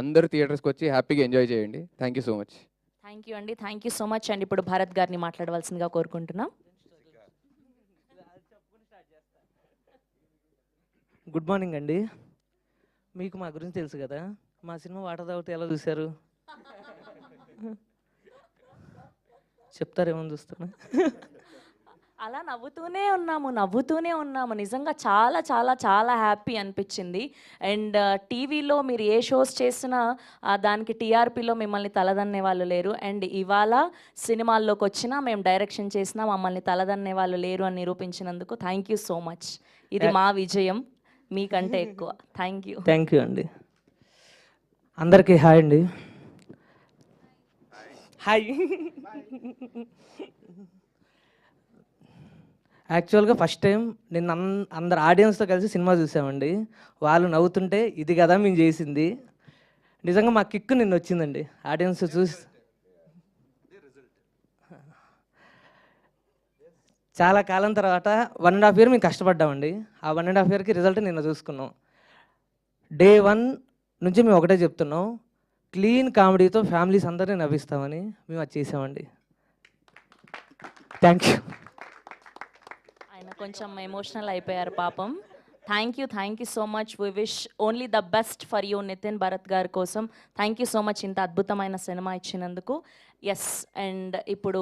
అందరూ థియేటర్స్కి వచ్చి హ్యాపీగా ఎంజాయ్ చేయండి. Thank you so much. Thank you అండి, థ్యాంక్ యూ సో మచ్ అండి. ఇప్పుడు భరత్ గారిని మాట్లాడవలసిందిగా కోరుకుంటున్నాం. గుడ్ మార్నింగ్ అండి. మీకు మా గురించి తెలుసు కదా, మా సినిమా వాటర్ తాగితే ఎలా చూశారు చెప్తారేమని చూస్తున్నా. అలా నవ్వుతూనే ఉన్నాము. నిజంగా చాలా చాలా చాలా హ్యాపీ అనిపించింది. అండ్ టీవీలో మీరు ఏ షోస్ చేసినా దానికి టీఆర్పీలో మిమ్మల్ని తలదన్నే వాళ్ళు లేరు. అండ్ ఇవాళ సినిమాల్లోకి వచ్చినా మేము డైరెక్షన్ చేసినా మమ్మల్ని తలదన్నే వాళ్ళు లేరు అని నిరూపించినందుకు థ్యాంక్ యూ సో మచ్. ఇది మా విజయం మీకంటే ఎక్కువ. Thank you. థ్యాంక్ యూ అండి. అందరికీ హాయ్ అండి. హాయ్. యాక్చువల్గా ఫస్ట్ టైం నేను అందరు ఆడియన్స్తో కలిసి సినిమా చూసామండి. వాళ్ళు నవ్వుతుంటే ఇది కదా మేము చేసింది. నిజంగా మా కిక్ నిన్న వచ్చిందండి ఆడియన్స్ చూసి. చాలా కాలం తర్వాత 1.5 year మేము కష్టపడ్డామండి. ఆ 1.5 yearకి రిజల్ట్ నిన్న చూసుకున్నాం. Day 1 నుంచి మేము ఒకటే చెప్తున్నాం, క్లీన్ కామెడీతో ఫ్యామిలీస్ అందరినీ నవ్విస్తామని మేము అది చేసామండి. Thank you. ఆయన కొంచెం ఎమోషనల్ అయిపోయారు పాపం. Thank you so much. We wish only the best for you Nitin Bharat గారి కోసం. థ్యాంక్ యూ సో మచ్ ఇంత అద్భుతమైన సినిమా ఇచ్చినందుకు. ఎస్, అండ్ ఇప్పుడు